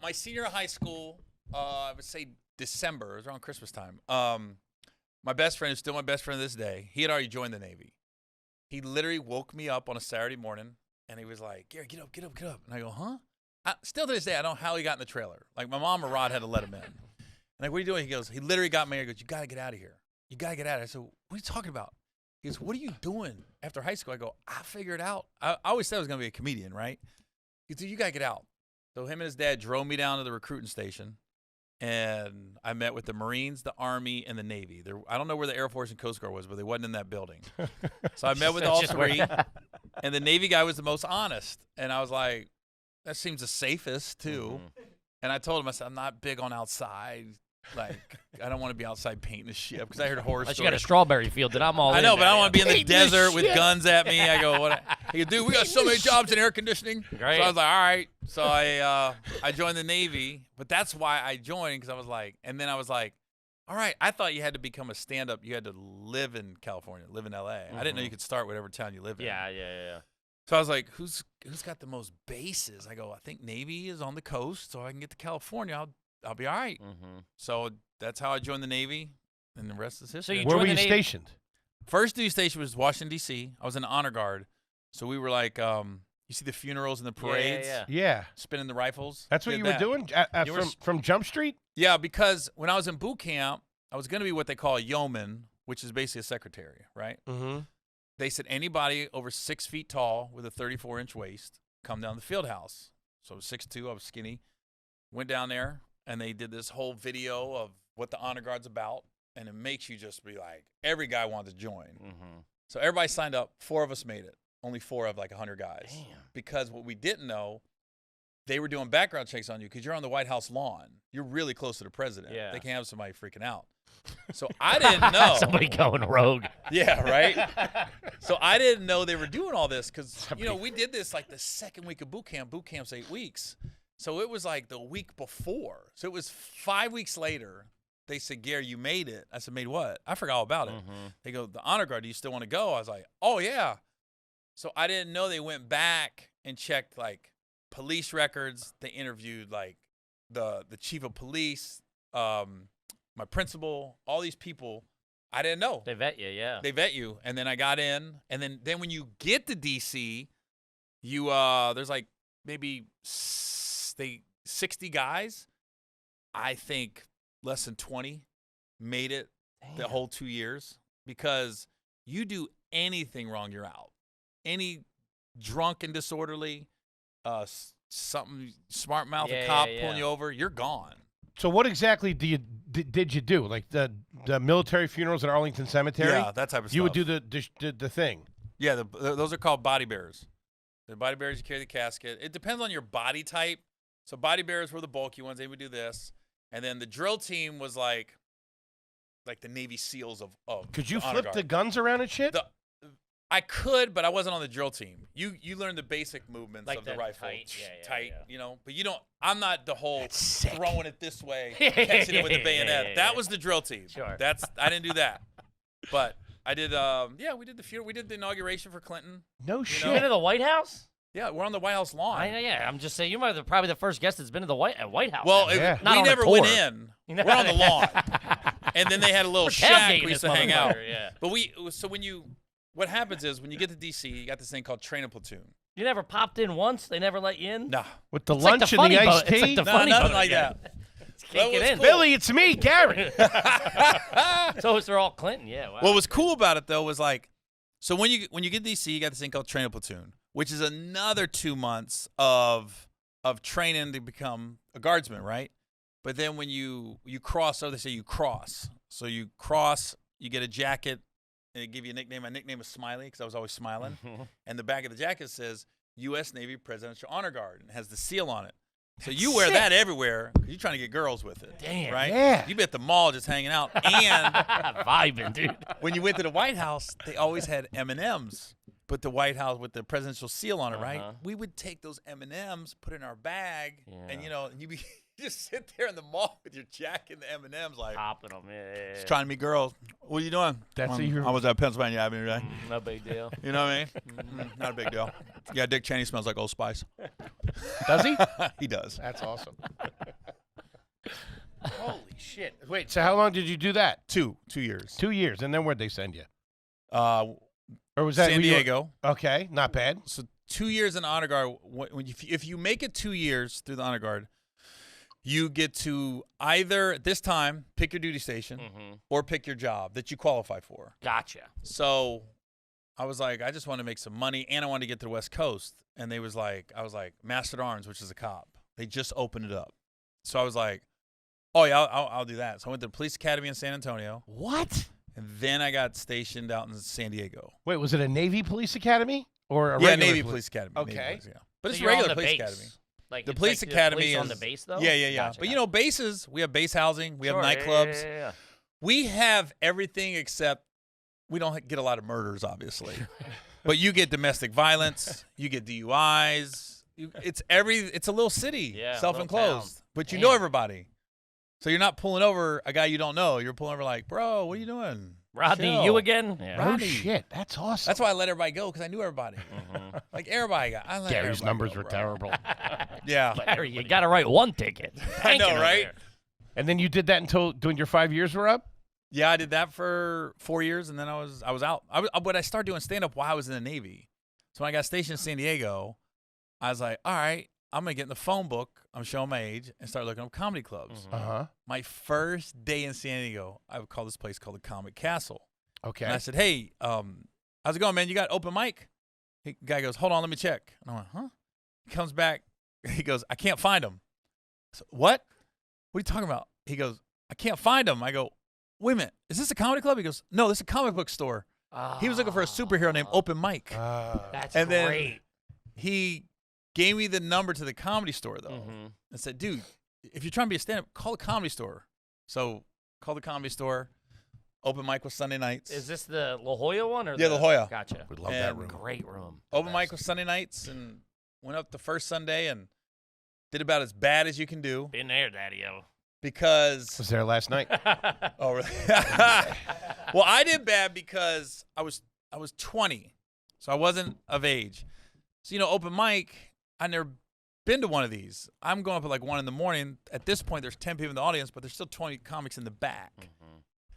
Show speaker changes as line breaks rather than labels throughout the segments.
my senior year of high school, I would say December. It was around Christmas time. My best friend is still my best friend to this day. He had already joined the Navy. He literally woke me up on a Saturday morning, and he was like, Gary, get up, get up, get up. And I go, huh? Still to this day, I don't know how he got in the trailer. Like, my mom or Rod had to let him in. And like, what are you doing? He goes, he literally got me. He goes, you got to get out of here. You got to get out of here. I said, what are you talking about? He goes, what are you doing after high school? I go, I figured it out. I always said I was going to be a comedian, right? He goes, you got to get out. So him and his dad drove me down to the recruiting station, and I met with the Marines, the Army, and the Navy. I don't know where the Air Force and Coast Guard was, but they wasn't in that building. So I met with all three, and the Navy guy was the most honest. And I was like, that seems the safest, too. And I told him, I said, I'm not big on outside. Like, I don't want to be outside painting the ship because I heard horror stories.
You got a strawberry field that I'm all
I
in
know,
there,
but I don't want to be in the
Painting
desert with
ship.
guns at me. I go, what? He goes, dude, we got so many jobs in air conditioning.
Great.
So I was like, all right. So I joined the Navy, but that's why I joined, because I was like, and then I was like, all right, I thought you had to become a stand-up. You had to live in California, live in L.A. I didn't know you could start whatever town you live in.
Yeah.
So I was like, who's got the most bases? I go, I think Navy is on the coast, so I can get to California. I'll be all right. So that's how I joined the Navy, and the rest is history.
Where were you stationed?
First duty station was Washington, D.C. I was in the honor guard. So we were like, you see the funerals and the parades?
Yeah.
Spinning the rifles?
That's what
Did
you were
that.
doing from Jump Street?
Yeah, because when I was in boot camp, I was going to be what they call a yeoman, which is basically a secretary, right? They said anybody over 6 feet tall with a 34-inch waist, come down the field house. So I was 6'2", I was skinny. Went down there, and they did this whole video of what the honor guard's about, and it makes you just be like, every guy wanted to join. So everybody signed up. 4 of us made it. Only 4 of like 100 guys.
Damn.
Because what we didn't know, they were doing background checks on you because you're on the White House lawn. You're really close to the president.
Yeah.
They can have somebody freaking out. So I didn't know.
Somebody going rogue.
Yeah, right? So I didn't know they were doing all this because, we did this like the second week of boot camp. Boot camp's 8 weeks. So it was like the week before. So it was 5 weeks later. They said, Gary, you made it. I said, made what? I forgot all about it. They go, the honor guard, do you still want to go? I was like, oh, yeah. So I didn't know they went back and checked, like, police records. They interviewed, like, the chief of police, my principal, all these people. I didn't know.
They vet you, yeah.
They vet you. And then I got in. And then when you get to D.C., you there's, like, maybe 60 guys. I think less than 20 made it the whole 2 years, because you do anything wrong, you're out. Any drunk and disorderly, something smart mouth a cop pulling you over, you're gone.
So what exactly did you do? Like the military funerals at Arlington Cemetery?
Yeah, that type of stuff.
You would do the thing.
Yeah, those are called body bearers. The body bearers, you carry the casket. It depends on your body type. So body bearers were the bulky ones. They would do this. And then the drill team was like the Navy SEALs of
Could you
honor
flip
guard.
the guns around and shit?
I could, but I wasn't on the drill team. You learn the basic movements
Like
of the
the
rifle.
tight, yeah.
But you don't. I'm not the whole throwing it this way, catching it with the bayonet. That was the drill team.
Sure.
I didn't do that. But I did. We did the funeral. We did the inauguration for Clinton.
No shit.
You been to the White House?
Yeah, we're on the White House lawn.
I'm just saying, you might have probably the first guest that's been to the White House.
Well,
Not
we
on a
never
tour.
went in. We're on the lawn, and then they had a little shack
tailgating
we used
this
to hang out.
motherfucker, yeah.
But what happens is when you get to D.C., you got this thing called training platoon.
You never popped in once? They never let you in?
Nah.
With the
It's
lunch
like the
and the
funny
iced
boat. It's
tea?
like the
No,
funny
nothing
boat
like
again.
that.
Can't get in.
Cool.
Billy, it's me, Gary.
So they're all Clinton, yeah. Wow.
What was cool about it, though, was like, so when you get to D.C., you got this thing called training platoon, which is another 2 months of training to become a guardsman, right? But then when you cross, so they say you cross. So you cross, you get a jacket, and they give you a nickname. My nickname was Smiley because I was always smiling. And the back of the jacket says U.S. Navy Presidential Honor Guard, and it has the seal on it. So you wear that everywhere because you're trying to get girls with it.
Damn.
Right?
Yeah.
You be at the mall just hanging out. And
Vibing, dude.
when you went to the White House, they always had M&Ms. But the White House with the presidential seal on it, right? We would take those M&Ms, put it in our bag, and and you be You just sit there in the mall with your Jack and the M&M's, like
Popping them. Yeah.
just trying to meet girls. What are you doing?
That's a
I was at Pennsylvania Avenue today.
No big deal.
You know what I mean? Not a big deal. Yeah, Dick Cheney smells like Old Spice.
Does he?
He does.
That's awesome. Holy shit! Wait, so how long did you do that?
2 years.
2 years, and then where'd they send you?
Or
Or was that
San
who you-
Diego.
Okay, not bad.
So 2 years in honor guard. If you make it 2 years through the honor guard, you get to either at this time pick your duty station or pick your job that you qualify for.
Gotcha.
So I was like, I just want to make some money, and I wanted to get to the West Coast. And I was like, Master at Arms, which is a cop. They just opened it up. So I was like, oh yeah, I'll do that. So I went to the police academy in San Antonio,
What?
and then I got stationed out in San Diego.
Wait, was it a Navy police academy or a
Yeah,
regular
Navy Police Academy. Navy
Okay.
Police, yeah. But
So
it's
you're on
regular
the
police
base.
academy.
Like
The
it's
police
like
academy
police
is
on the base though.
Yeah.
Gotcha,
But you know, bases, we have base housing, we have nightclubs.
Yeah.
We have everything except we don't get a lot of murders, obviously. But you get domestic violence, you get DUIs. It's a little city,
Yeah,
self-enclosed.
little town.
But you
Damn.
know everybody. So you're not pulling over a guy you don't know. You're pulling over like, bro, what are you doing?
Rodney,
Chill.
you again? Yeah.
Oh
Rodney.
shit, that's awesome.
That's why I let everybody go, because I knew everybody. Like everybody I let
Gary's
everybody
numbers
go,
were
bro.
terrible.
Yeah.
Gary, you got to write one ticket.
I know,
Tanking over
right?
there.
And then you did that until your 5 years were up?
Yeah, I did that for 4 years, and then I was out. But I started doing stand-up while I was in the Navy. So when I got stationed in San Diego, I was like, all right, I'm going to get in the phone book. I'm showing my age and start looking up comedy clubs.
Uh-huh.
My first day in San Diego, I would call this place called the Comic Castle.
Okay.
And I said, hey, how's it going, man? You got open mic? The guy goes, hold on, let me check. And I went, huh? He comes back. He goes, I can't find him. I said, what? What are you talking about? He goes, I can't find him. I go, wait a minute. Is this a comedy club? He goes, no, this is a comic book store. He was looking for a superhero named Open Mike.
That's
And then-
great.
He gave me the number to the comedy store, though,
Mhm.
and said, dude, if you're trying to be a stand-up, call the comedy store. So call the comedy store. Open mic was Sunday nights.
Is this the La Jolla one? Or
Yeah, La Jolla.
Gotcha.
We love that
And
room.
Great room.
Open mic was Sunday nights, and went up the first Sunday and did about as bad as you can do
Been there, Daddy-O.
because
Was there last night?
oh really? Well, I did bad because I was 20, so I wasn't of age. So open mic, I never been to one of these. I'm going up at like 1 a.m. At this point, there's 10 people in the audience, but there's still 20 comics in the back.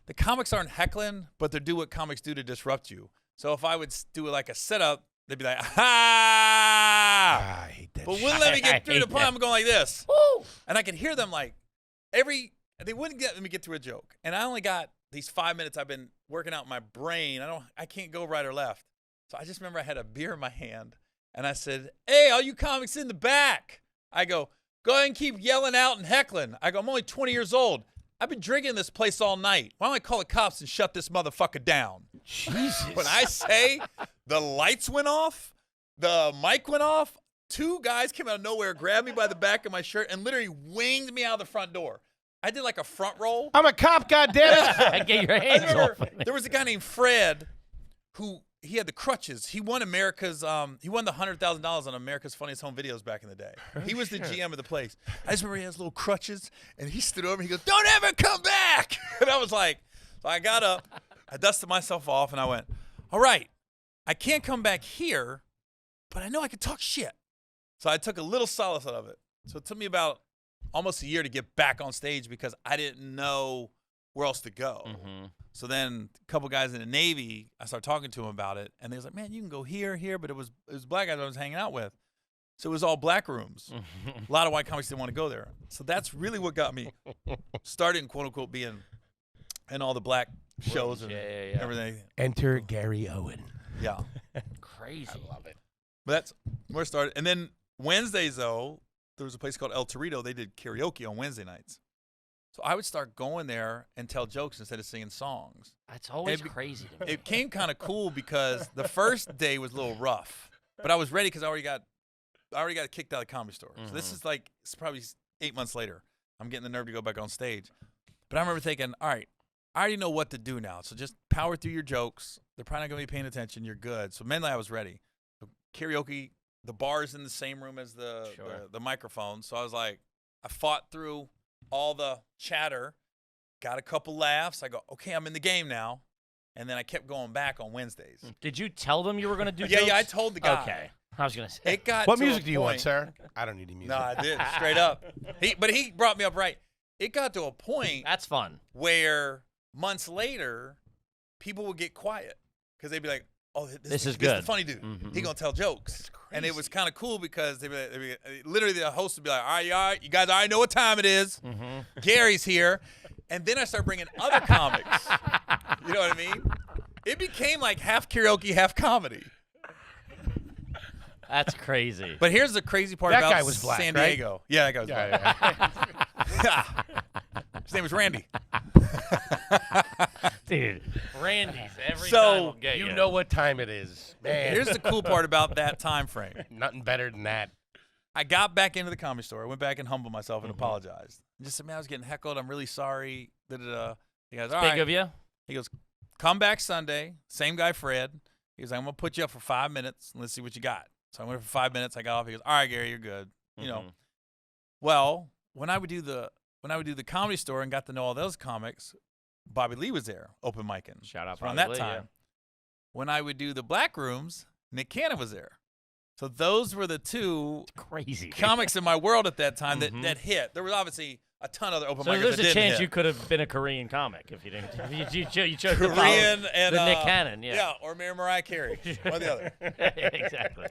The comics aren't heckling, but they do what comics do to disrupt you. So if I would do like a setup, they'd be like, ha!
I hate that
But
shit.
wouldn't let me
I
get through the
hate
point.
that.
I'm going like this.
Woo!
And I could hear them like they wouldn't let me get through a joke. And I only got these 5 minutes I've been working out my brain. I can't go right or left. So I just remember I had a beer in my hand and I said, hey, all you comics in the back. I go ahead and keep yelling out and heckling. I go, I'm only 20 years old. I've been drinking in this place all night. Why don't I call the cops and shut this motherfucker down?
Jesus.
When I say the lights went off, the mic went off, 2 guys came out of nowhere, grabbed me by the back of my shirt, and literally winged me out the front door. I did like a front roll.
I'm a cop, goddammit.
Get your
I
hands
remember
off.
there was a guy named Fred who he had the crutches. He won America's he won the $100,000 on America's Funniest Home Videos back in the day. He was the GM of the place. I just remember he has little crutches and he stood over and he goes, "Don't ever come back." And I was like, so I got up, I dusted myself off and I went, "All right, I can't come back here, but I know I can talk shit." So I took a little solace out of it. So it took me about almost a year to get back on stage because I didn't know where else to go. So then a couple guys in the Navy, I started talking to them about it, and they was like, "Man, you can go here, but it was black guys I was hanging out with." So it was all black rooms. A lot of white comics didn't want to go there. So that's really what got me started, quote unquote, being in all the black shows and
Yeah.
everything.
Enter Gary Owen.
Yeah.
Crazy.
Love it.
But that's where it started. And then Wednesdays, though, there was a place called El Torito. They did karaoke on Wednesday nights. So I would start going there and tell jokes instead of singing songs.
That's always
And it be-
crazy to me.
It came kind of cool because the first day was a little rough, but I was ready because I already got kicked out of the comedy store. So this is like, it's probably 8 months later. I'm getting the nerve to go back on stage. But I remember thinking, all right, I already know what to do now. So just power through your jokes. They're probably not going to be paying attention. You're good. So mentally I was ready. So karaoke, the bar's in the same room as the microphone. So I was like, I fought through all the chatter, got a couple laughs. I go, okay, I'm in the game now. And then I kept going back on Wednesdays.
Did you tell them you were going to do
Yeah,
jokes?
yeah, I told the guy.
Okay. I was going to say.
It got
What
to
music
a
do you want,
point-
sir? I don't need any music.
No, I did, straight up. But he brought me up right. It got to a point
That's fun.
where months later, people would get quiet because they'd be like, "Oh,
This is
This
good.
the funny dude.
Mhm.
He gonna tell jokes." And it was kind of cool because literally the host would be like, all right, you guys already know what time it is.
Mm-hmm.
Gary's here." And then I started bringing other comics. You know what I mean? It became like half karaoke, half comedy.
That's crazy.
But here's the crazy part
That
about
guy was black,
San
right?
Diego. Yeah, that guy was black.
Yeah.
His name was Randy.
Dude, Randy's every
So,
time will get you.
You know what time it is. Man,
Here's the cool part about that time frame.
nothing better than that.
I got back into the comedy store. I went back and humbled myself and apologized. And just said, man, I was getting heckled. I'm really sorry. Da-da-da. He goes, all
Big
right.
of you.
He goes, come back Sunday. Same guy, Fred. He goes, I'm going to put you up for 5 minutes and let's see what you got. So I went for 5 minutes. I got off. He goes, all right, Gary, you're good. You know. Well, when I would do the comedy store and got to know all those comics, Bobby Lee was there, open micing.
Shout out
around
Bobby
that
Lee,
time. When I would do the black rooms, Nick Cannon was there. So those were the two
Crazy.
comics in my world at that time that hit. There was obviously a ton of other open
So
micers
there's
that
a
didn't
chance
hit.
you could have been a Korean comic if you didn't. If you chose to follow
Korean and
the Nick Cannon. Yeah.
or Mariah Carey, one or the other.
Exactly.